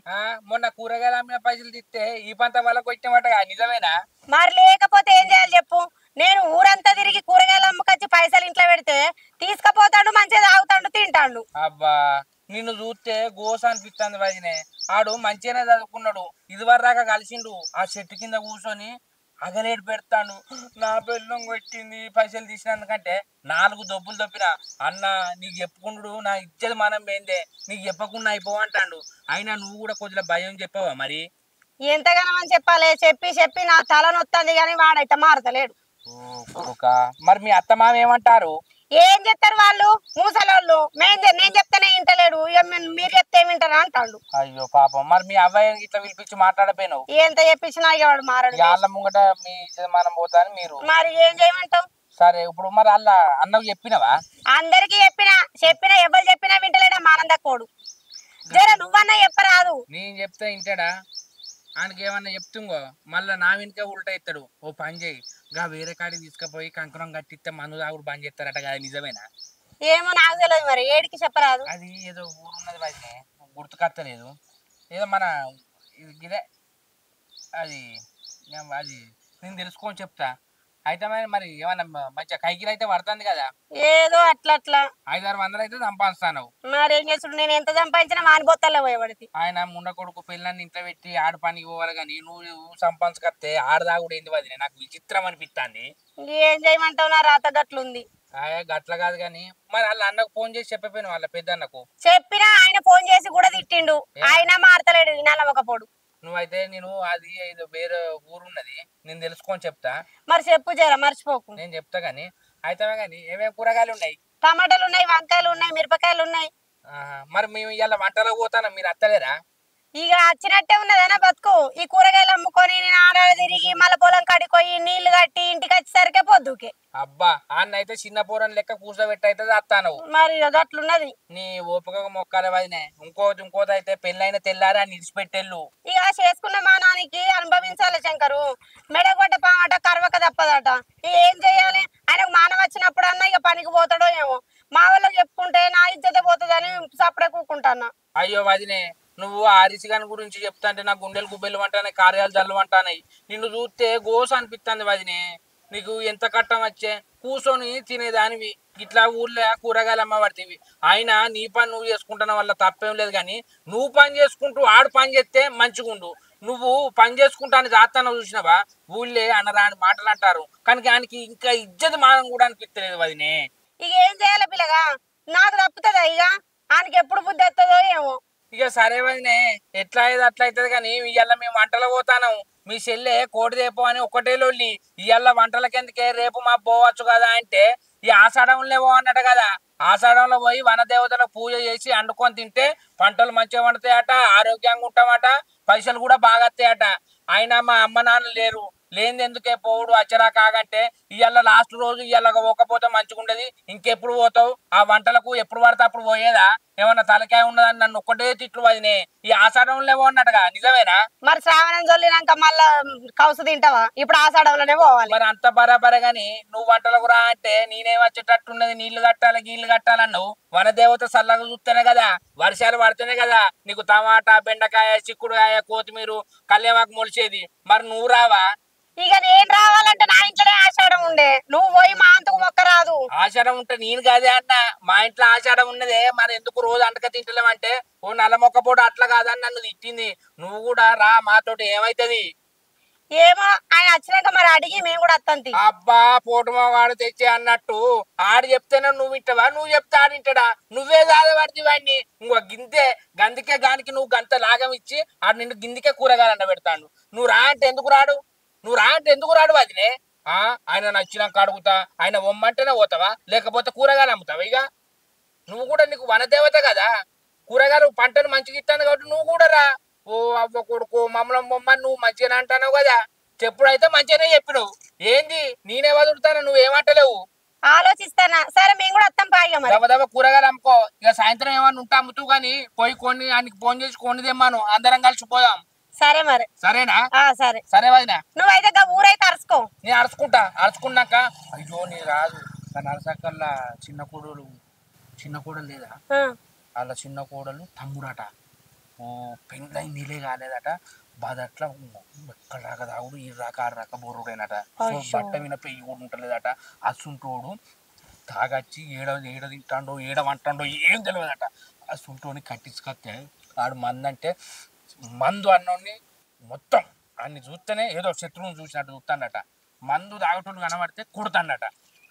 మొన్న కూరగాయలు అమ్మిన పైసలు తిస్తే ఈ పంట వాళ్ళకి వచ్చినమాట నిజమేనా? మరి లేకపోతే ఏం చేయాలి చెప్పు? నేను ఊరంతా తిరిగి కూరగాయలు అమ్మకొచ్చి పైసలు ఇంట్లో పెడితే తీసుకుపోతాడు, మంచిగా తాగుతాడు, తింటాడు. అబ్బా నిన్ను చూస్తే గోస అనిపిస్తుంది వదినే. ఆడు మంచిగానే చదువుకున్నాడు, ఇదివరదాకా కలిసిండు. ఆ చెట్టు కింద కూర్చొని అగలేడు పెడతాడు. నా బెల్లం కొట్టింది పైసలు తీసినందుకంటే 4 దొబ్బులు దొప్పిన అన్న నీకు చెప్పుకుండు నా ఇజ్జలు మనం ఏందే, నీకు చెప్పకుండా అయిపోవంటాడు. అయినా నువ్వు కూడా కొద్దిగా భయం చెప్పవా మరి? ఎంతగానో అని చెప్పాలి. చెప్పి నా తల నొత్తంది కానీ వాడైతే మారతలేడు. మరి మీ అత్తమామ ఏమంటారు? ఏం చెప్తారు వాళ్ళు, మూసలోళ్ళు. నేను చెప్తానే వింటలేడు, మీరు చెప్తే వింటారా అంటాడు. అయ్యో పాపం. మరి మీ అబ్బాయి ఇట్లా పిలిపించి మాట్లాడపోయినావు? ఎంత చెప్పించినా ఇక వాడు మారడు. వాళ్ళ ముంగట మీ మనం పోతాను మీరు. మరి ఏం చేయమంటావు? సరే ఇప్పుడు మరి అలా అన్నకు చెప్పినవా? అందరికి చెప్పినా ఎవరు చెప్పినా వింటలేడా మానందకోడు. జర నువ్వన్నా చెప్పరాదు. నేను చెప్తే వింటాడా? ఆయనకి ఏమన్నా చెప్తుంగో మళ్ళా నా వెనుక ఉల్టా ఇస్తాడు. ఓ పని చేయి, గా వేరే కాడికి తీసుకుపోయి కంకణం కట్టిస్తే మందు తాగుడు బంద్ చేస్తారట కదా, నిజమేనా? ఏమో నాకు తెలియదు, మరి ఏడికి చెప్పరాదు. అది ఏదో ఊరున్నది అయితే గుర్తుకత్తలేదు. ఏదో మన ఇదే అది అది నేను తెలుసుకొని చెప్తా. అయితే మరి ఏమన్నా మంచిగా కైకిలు అయితే పడుతుంది కదా? ఏదో అట్లా 5-6 వందలు అయితే సంపాదిస్తాను. మరి ఏం చేస్తుడు? నేను ఎంత సంపాదించినా మానిపోతాలే పోయేవాడికి. ఆయన ముండ కొడుకు పిల్లల్ని ఇంట్లో పెట్టి ఆడ పనికి పోవాలి కానీ నువ్వు సంపాదించుకొస్తే ఆడదాగుడు ఏంది వదిలే, నాకు విచిత్రం అనిపిస్తుంది. ఏం చేయమంటావు, నా రాత గట్లుంది. గట్ల కాదు కానీ మరి వాళ్ళ అన్నకు ఫోన్ చేసి చెప్పపోయిన వాళ్ళ పెద్ద అన్నకు. చెప్పినా ఆయన ఫోన్ చేసి కూడా తిట్టిండు, ఆయన మారతలేడు నమ్మకపోడు. నువ్వైతే నేను అది ఏదో వేరే ఊరున్నది నేను తెలుసుకొని చెప్తా. మరి చెప్పు జర, మర్చిపోకు. నేను చెప్తా గానీ అయితే కానీ ఏమేమి కూరగాయలు ఉన్నాయి? టమాటాలు ఉన్నాయి, వంకాయలు ఉన్నాయి, మిరపకాయలు ఉన్నాయి. మరి మేము ఇవాళ వంటలో పోతాను, మీరు అత్తలేరా? ఇక వచ్చినట్టే ఉన్నదనా బతుకు. ఈ కూరగాయలు అమ్ముకొని నేను ఆడాలి తిరిగి మళ్ళీ పొలం కడిపోయి నీళ్లు కట్టి ఇంటికి వచ్చేసరికే పొద్దుకే. అబ్బా అన్న అయితే చిన్న పూరని లెక్క కూర్చోబెట్టి అయితే అత్తాను. మరి అట్లున్నది నీ ఓపిక మొక్కల వదినే. ఇంకోటి అయితే పెళ్ళైన తెల్లారా అని ఇడిచిపెట్టెళ్ళు. ఇక చేసుకున్న మానానికి అనుభవించాలి శంకరు. మెడగొట్ట పామట కరవక తప్పదట. ఏం చెయ్యాలి? ఆయనకు మానం వచ్చినప్పుడు అన్న ఇక పనికి పోతాడో ఏమో. మా వాళ్ళకి చెప్పుకుంటే నా ఇజ్జత పోతుందని సప్పుడే కూకుంటాన్నా. అయ్యో వదినే, నువ్వు ఆరిసి గాని గురించి చెప్తా అంటే నా గుండెలు గుబ్బెలు అంటానే కార్యాలు జల్లు అంటానాయి. నిన్ను చూస్తే గోస అనిపిస్తుంది వదినే. నీకు ఎంత కట్టం వచ్చే కూర్చొని తినేదానివి ఇట్లా ఊర్లో కూరగాయలు అమ్మ పడుతుంది. అయినా నీ పని నువ్వు చేసుకుంటున్న వల్ల తప్పేం లేదు, కానీ నువ్వు పని చేసుకుంటూ ఆడు పని చేస్తే మంచిగుండు. నువ్వు పని చేసుకుంటాను జాతాను చూసినావా, ఊళ్ళే అనరాని మాటలు అంటారు, కానీ ఆయనకి ఇంకా ఇజ్జత్ మానం కూడా అనిపిస్తలేదు వదినే. ఇక ఏం చేయాలి పిల్లగా, నాకు తప్పుతుందా ఇక ఆయనకి ఎప్పుడు బుద్ధి వస్తుందో ఏమో. ఇక సరే వదినే, ఎట్లా అయ్యేది అట్లా అవుతుంది, కానీ ఇవాళ మేము వంటలు పోతాను. మీ చెల్లె కోడి రేపు అని ఒకటే లొల్లి. ఇవాళ వంటలకెందుకే రేపు మా పోవచ్చు కదా అంటే, ఈ ఆషాఢంలో పో అన్నట కదా. ఆషాఢంలో పోయి వనదేవతలకు పూజ చేసి వండుకొని తింటే పంటలు మంచిగా పండుతాయట, ఆరోగ్యంగా ఉంటామట, పైసలు కూడా బాగా వస్తాయట. అయినా మా అమ్మ నాన్న లేరు, లేనిది ఎందుకే పోవుడు అచ్చరా కాగంటే ఇవాళ లాస్ట్ రోజు ఇవాళ పోకపోతే మంచిగా ఉండదు. ఇంకెప్పుడు పోతావు ఆ వంటలకు? ఎప్పుడు పడితే అప్పుడు పోయేదా? ఏమన్నా తలకాయ ఉన్నదని నన్ను ఒక్కటే తిట్లు వదినే. ఈ ఆషాఢంలో అన్నట్టుగా నిజమేనా? మరి శ్రావణం చల్లినాక మళ్ళా కౌసు తింటావా? ఇప్పుడు ఆషాఢంలోనే పోవాలి. మరి అంత బరాబరే గాని నువ్వు వంటలకు రా అంటే నేనేం వచ్చేటట్టున్నది, నీళ్లు కట్టాలి గీళ్లు కట్టాలన్నావు. వనదేవత చల్లగా చూస్తేనే కదా, వర్షాలు పడితేనే కదా నీకు టమాటా, బెండకాయ, చిక్కుడుకాయ, కొత్తిమీర, కళ్యామాకు మొలిచేది. మరి నువ్వు రావా? ఇక నేను రావాలంటే నా ఇంట్లోనే ఆషాఢం ఉండే, నువ్వు పోయి మా అంతకు మొక్క రాదు. ఆషాఢం ఉంటే నేను కాదే అన్న, మా ఇంట్లో ఆషాఢం ఉన్నదే. మరి ఎందుకు రోజు అంటక తింటలేమంటే ఓ నల్ల మొక్క పోటు అట్లా కాదని నన్ను తిట్టింది. నువ్వు కూడా రా, మాతోటి ఏమైతుంది? ఏమో ఆయన వచ్చినాక మరి అడిగి మేము కూడా వస్తాంతి. అబ్బా పోటుమోగాడు తెచ్చే అన్నట్టు ఆడు చెప్తేనే నువ్వు వింటావా? నువ్వు చెప్తే ఆడింటాడా? నువ్వే కాదే పడితే వాడిని ఇంకో గింతే గందికే గానికి నువ్వు గంత లాగం ఇచ్చి ఆడు నిన్ను గిందికే కూరగాయలు పెడతాడు. నువ్వు రా అంటే ఎందుకు రాడు? నువ్వు రా అంటే ఎందుకు రాడు వదినే? ఆయన నచ్చినాక అడుగుతా, ఆయన ఒమ్మంటేనే పోతావా, లేకపోతే కూరగాయలు అమ్ముతావా? ఇక నువ్వు కూడా, నీకు వనదేవత కదా, కూరగాయలు పంటను మంచిగా ఇస్తాను కాబట్టి నువ్వు కూడా రా. ఓ అవ్వ కొడుకు మమ్మల్ని బొమ్మని నువ్వు మంచిగానే అంటావు కదా, చెప్పుడైతే మంచిగానే చెప్పినావు. ఏంది నేనే వదులుతాను, నువ్వేమంటలేవు. ఆలోచిస్తానా? సరే మేము కూడా వస్తాం పాయిగా. మరి దెబ్బ కూరగాయలు అమ్ముకో. ఇక సాయంత్రం ఏమన్నా ఉంటా అమ్ముతూ కానీ పోయి కొన్ని ఆయనకి ఫోన్ చేసి కొన్ని తెమ్మాను, అందరం కలిసి పోదాం. సరే మరి. సరేనా? సరే సరే వదినా. నువ్వైతే ఊరైతే అరుచుకో. నేను అరుచుకున్నాక అయ్యో నీ రాదు నరసకల్లా చిన్న కోడలు లేదా, వాళ్ళ చిన్న కోడలు తమ్ముడట. ఓ పెళ్ళై నీలే కాలేదట, బాధ అట్లా ఎక్కడ రాక తాగుడు, ఈ రాక ఆరు రాక బొర్రుడైనట. బట్ట మీద పెయ్యి కూడా ఉంటలేదట. అసుంటోడు తాగచ్చి ఏడ తింటాడో ఏడ వంటాడో ఏం తెలియదట. అసుంటోని కట్టించుకొస్తే ఆడు మందంటే మందు అన్నోని మొత్తం అన్ని చూస్తేనే ఏదో శత్రువుని చూసినట్టు చూస్తాడట. మందు తాగటోళ్ళు కనబడితే కొడతాడట.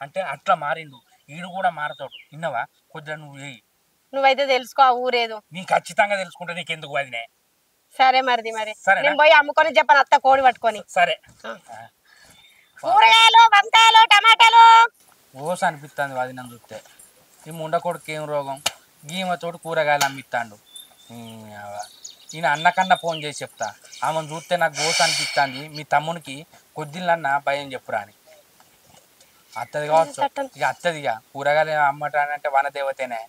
అంటే అట్లా మారిండు, ఈడు కూడా మారతాడు. విన్నావా? కొద్దిగా నువ్వు వేయి. నువ్వైతే తెలుసుకో ఆ ఊరేదు. నీ ఖచ్చితంగా తెలుసుకుంటే నీకెందుకు వదినే. సరే మరిది. మరి సరేనా? నేను పోయి అమ్ముకొని చెప్పను అత్త కోడి పట్టుకొని. సరే. కూరగాయలు, వంకాయలు, టమాటాలు ఓస అనిపిస్తుంది వదిన చూస్తే. ఈ ముండ కొడుకు ఏం రోగం, గీమతోటి కూరగాయలు అమ్మిస్తాడు. ఈయన అన్నకన్నా ఫోన్ చేసి చెప్తా, ఆమెను చూస్తే నాకు గోస అనిపిస్తుంది, మీ తమ్మునికి కొద్దిలన్నా భయం చెప్పురా అని. అత్తది కావచ్చు, ఇక అత్తది. ఇక కూరగాయలు అమ్మటానంటే వనదేవతేనే,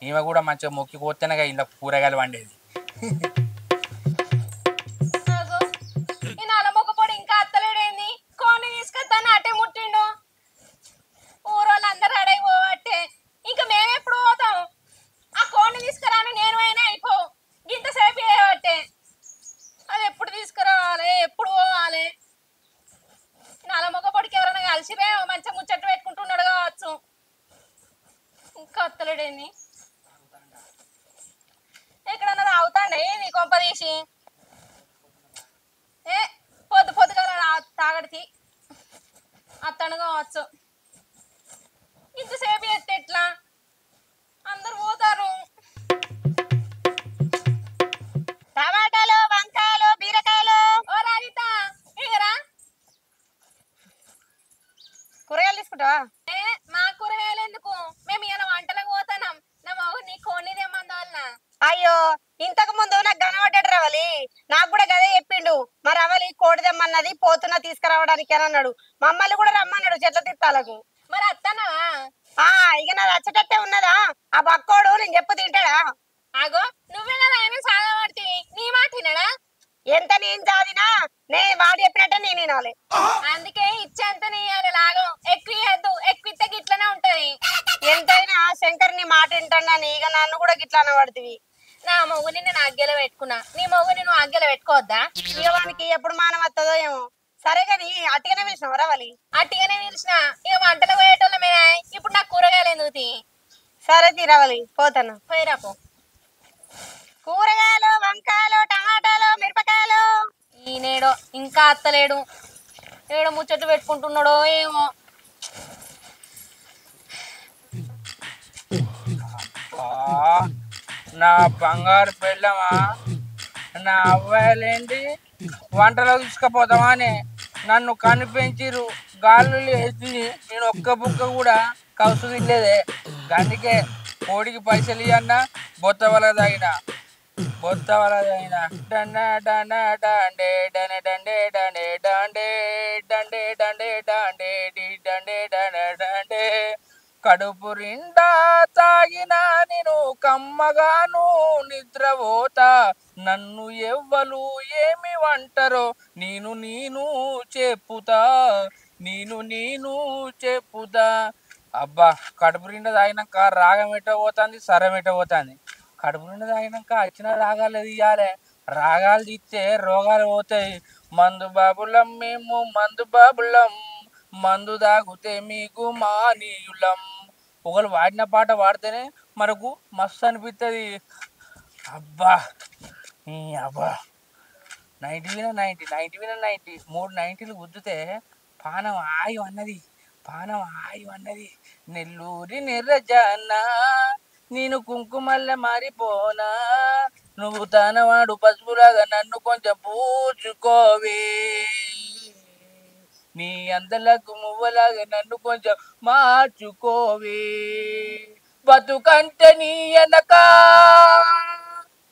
ఈమె కూడా మంచిగా మొక్కి కోస్తేనే ఇలా కూరగాయలు వండేది. ఈ నలమొక్క పొడి ఇంకా అత్తలేడేంది? కోని తీసుకొస్తాను అట్టే ముట్టిండు. ఊరోళ్ళందరూ అడైపోవట్టే, ఇంకా మేమెప్పుడు పోతాం? ఆ కోడిని తీసుకురాను నేను అయినా అయిపో, ఇంతసేపు చేయబట్టే. అది ఎప్పుడు తీసుకురావాలి, ఎప్పుడు పోవాలి? నలమొక్క పొడికి ఎవరైనా కలిసిరే మంచిగా ముచ్చట్టు పెట్టుకుంటున్నాడు కావచ్చు. ఇంకా అత్తలేడేంది? ఎక్కడన్నా తాగుతాండే నీ కొంప తీసి? పొద్దుగా తాగడికి అత్తను కావచ్చు. ఇంతసేపు ఎత్తే ఎట్లా? అందరు పోతారు. టమాటాలు, వంకాయలు, బీరకాయలు. ఓ రాజిత ఇగరా, కూరగాయలు తీసుకుంటావా? మా కూరగాయలు ఎందుకు? మేము ఇలా వంటలకు పోతాం. నా మొగుడు నీ కోడిని తెమ్మందోళ్ళ. అయ్యో ఇంతకు ముందు నాకు కనబడ్డాడు రవలి, నాకు కూడా గదే చెప్పిండు. మరి రవలి కోడి తెమ్మన్నది, పోతున్నా తీసుకురావడానికి అని అన్నాడు. మమ్మల్ని కూడా రమ్మన్నాడు చెట్ల తిట్టాలకు. మరి అత్తనవా? ఇక నాది వచ్చేటట్టే ఉన్నదా? ఆ బక్కోడు నేను చెప్పు తింటాడా? ఆగో నువ్వే కదా ఆయన సాగబడితివి, నీ మాట వినడా? ఎంత నేను చాదినా నేను వాడు చెప్పినట్టే నేను వినాలి. అందుకే ఇచ్చేంత నీయాలి లాగం. ఎక్కువ ఇయ్యద్దు, ఎక్కువ ఇస్తే గిట్లనే ఉంటది. ఎంతైనా శంకర్ నీ మాట వింటాడని ఇక నన్ను కూడా గిట్లా అనబడుతుంది. నా మొగుని నేను ఆగ్గెల పెట్టుకున్నా, నీ మొగుని నువ్వు ఆగ్గెల పెట్టుకోవద్దా? ఇక వానికి ఎప్పుడు మానం వస్తుందో ఏమో. సరే కానీ అట్టిగానే పిలిచినావు రావాలి. అట్టిగానే పిలిచిన, ఇక వంటలు పోయేటోళ్ళమే. ఇప్పుడు నాకు కూరగాయలు ఎందుకు తీ? సరే తీరావాలి, పోతాను. పోయిరాపో. కూరగాయలు, వంకాయలు, టమాటాలు, మిరపకాయలు. ఈనేడో ఇంకా అత్తలేడు, ఏడో ముచ్చట్లు పెట్టుకుంటున్నాడో ఏమో. నా బంగారు పెళ్ళమా, నా అవ్వాయిలేంటి వంటలో తీసుకుపోతామా అని నన్ను కనిపించిరు. గాళ్ళు వేసి నేను ఒక్క బుక్క కూడా కౌసు తినలేదే. అందుకే కోడికి పైసలు ఇవ్వన్నా బొత్త వల తగిన డండే డండే డండే డండే డండే డండే డండే డండే డండే డండే డండే డండే కడుపు నిండా తాగినా నేను కమ్మగాను నిద్రపోతా. నన్ను ఎవ్వలు ఏమి వంటరో నేను చెప్పుతా, నేను చెప్పుతా. అబ్బా కడుపు నిండా తాగినాక రాగం ఎట్ట పోతుంది, సరం ఎట్ట పోతుంది. కడుపు నిండా తాగినాక వచ్చిన రాగాలు తీయాలి. రాగాలు తీస్తే రోగాలు పోతాయి. మందు బాబులం మేము, మందు బాబులం, మందు తాగితే మీకు మానీయులం. ఒకరు వాడిన పాట పాడితేనే మనకు మస్తు అనిపిస్తుంది. అబ్బా అబ్బా 90 విన 90 90 విన 90 3 90లు గుద్దితే పానం ఆయం అన్నది. నెల్లూరి నిర్రజన నేను కుంకుమల్ల మారిపోనా, నువ్వు తనవాడు పసుపులాగా నన్ను కొంచెం పూచుకోవే, నీ అందలకు మువ్వలాగా నన్ను కొంచెం మార్చుకోవే. బతుకంటే నీ అనక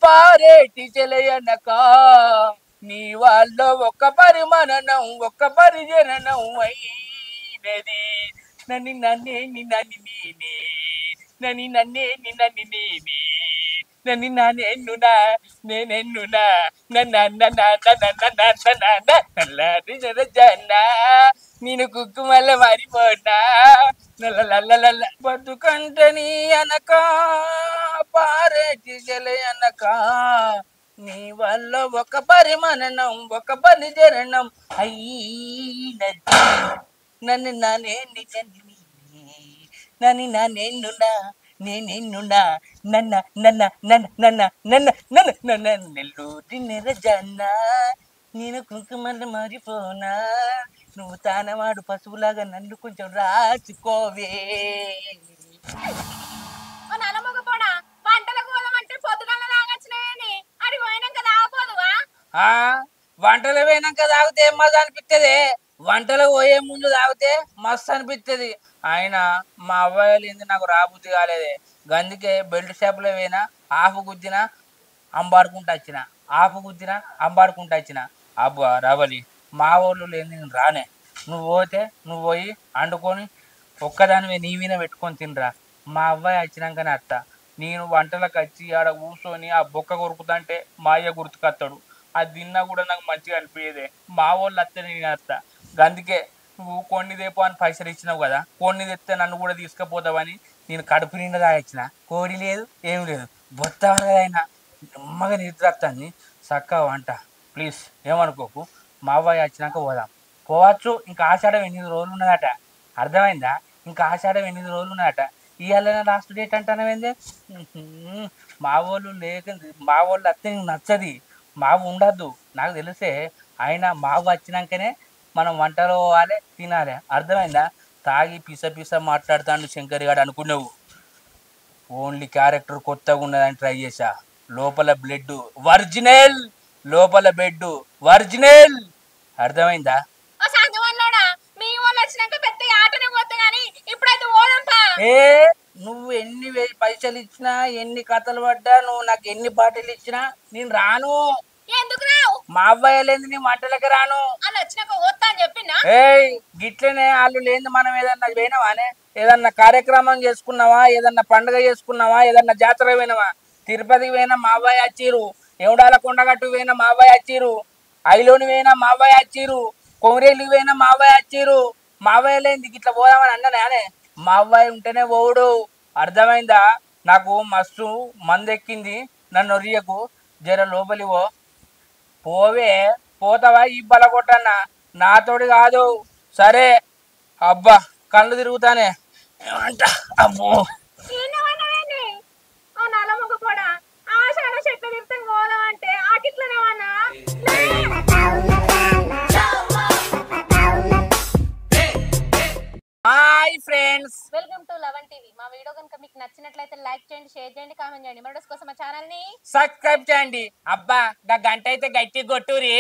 పారేటి చెలయనక, నీ వాళ్ళ ఒక పరిమననం ఒక పరిజననం అయినది. నన్ను నన్నే నన్ను నేనే, నన్ను నన్నే నన్ను నేనే, నన్ను నానేన్నునా నేనెన్నునా నల్లారి జన నేను కుక్కుమల్ల మారిపోనా. నల్ల బతుకంటే నీ అనక పారేటి అనక, నీ వల్ల ఒక పరిమననం ఒక పరిజరణం అయినది. నన్ను నానే నన్ను నానేన్నునా నేనెన్నునా నెల్లూరి నిరజన నేను కుంకుమల్ల మారిపోనా, నువ్వు తానవాడు పశువులాగా నన్ను కొంచెం రాచుకోవే. నలమొగపోడా వంటలకు పోదామంటే పొద్దుగల తాగొచ్చినాయని అది పోయినాక తాగపోదువా? వంటలు పోయినాక తాగితే మజా అనిపిస్తుంది, వంటలు పోయే ముందు తాగితే మస్తు అనిపిస్తుంది. ఆయన మా అబ్బాయిలు ఏంది నాకు రాబుద్ది కాలేదే. అందుకే బెల్ట్ షాప్లో పోయినా ఆఫ్ గుద్దిన అంబాడుకుంటూ వచ్చిన అబ్బా రవలి మా ఊళ్ళు లేని నేను రానే. నువ్వు పోతే నువ్వు పోయి వండుకొని ఒక్కదానివే నీ మీద పెట్టుకొని తినరా. మా అబ్బాయి వచ్చినాకనే అత్త. నేను వంటలకు వచ్చి ఆడ కూర్చొని ఆ బొక్క కొరుకుతుంటే మా అయ్య గుర్తుకొస్తాడు. అది తిన్నా కూడా నాకు మంచిగా అనిపించేదే. మా వాళ్ళు అత్తే నేను అత్త. అందుకే నువ్వు కొన్ని దేపో అని పైసలు ఇచ్చినావు కదా, కొన్ని తెస్తే నన్ను కూడా తీసుకుపోతావని నేను కడుపు నిండా తాగిచ్చిన. కోడి లేదు ఏం లేదు, బొత్త వరదైనా నమ్మగా నిద్రస్తాన్ని చక్కగా వంట. ప్లీజ్ ఏమనుకోకు, మా అబ్బాయి వచ్చినాక పోదాం. పోవచ్చు. ఇంకా ఆషాఢం 8 రోజులు ఉన్నదట, అర్థమైందా? ఇంకా ఆషాఢం 8 రోజులు ఉన్నదట. ఇవాళ లాస్ట్ డేట్ అంటానవేందే? మా వాళ్ళు మా వాళ్ళు అత్తే నీకు నచ్చది, మావు ఉండద్దు నాకు తెలిసే. ఆయన మావు వచ్చినాకనే మనం వంటలో పోవాలి, తినాలి, అర్థమైందా? తాగి పిస మాట్లాడుతాడు శంకర్ గారు అనుకున్నావు. ఓన్లీ క్యారెక్టర్ కొత్తగా ఉన్నదని ట్రై చేశా. లోపల బ్లడ్ ఒరిజినల్, లోపల బెడ్ ఒరిజినల్, అర్థమైందా? మీ వాళ్ళు వచ్చినాక పెద్ద ఆటనే పోతా గానీ ఇప్పుడైతే ఓడంపా. నువ్వు ఎన్ని పైసలు ఇచ్చినా, ఎన్ని కథలు పడ్డా, నువ్వు నాకు ఎన్ని బాటిల్ ఇచ్చినా నేను రాను. ఎందుకు రావు? మా అబ్బాయి లేని నీ మంటలకి రాను. వాళ్ళు వచ్చినాక పోతా అని చెప్పినా. గిట్లనే వాళ్ళు లేని మనం ఏదన్నా పోయినావానే, ఏదన్నా కార్యక్రమం చేసుకున్నావా, ఏదన్నా పండుగ చేసుకున్నావా, ఏదన్నా జాతర పోయినావా? తిరుపతికి పోయినా మా అబ్బాయి వచ్చిరు, ఎవడాల కొండగట్టు పోయినా మా అబ్బాయి వచ్చిరు, ఐలోని పోయినా మా అబ్బాయి వచ్చిరు, కొమరేలికి పోయినా మా అబ్బాయి వచ్చిరు. మా అబ్బాయి లేని ఇట్లా పోదామని అన్నానే. మా అబ్బాయి ఉంటేనే పోవుడు, అర్థమైందా? నాకు మస్తు మంది ఎక్కింది, నన్ను ఒరియకు జర లోపలివో పోవే పోతావా ఈ బలగొట్టన్నా నాతోటి కాదు సరే అబ్బా కళ్ళు తిరుగుతానే ఏమంట అమ్మో ఈయనవన్నవేంది? ఓ నల్లమొక కూడా ఆషాఢ చెట్ల తిరుగుతాం పోదాం అంటే ఆకిట్లనేవన్నా hi friends welcome to Lavan TV. మా వీడియో కనుక మీకు నచ్చినట్లయితే లైక్ చేయండి, షేర్ చేయండి, కామెంట్ చేయండి. మరోస్ కోసం మా ఛానల్ ని సబ్స్క్రైబ్ చేయండి. అబ్బా గా గంట అయితే గట్టి కొట్టురి.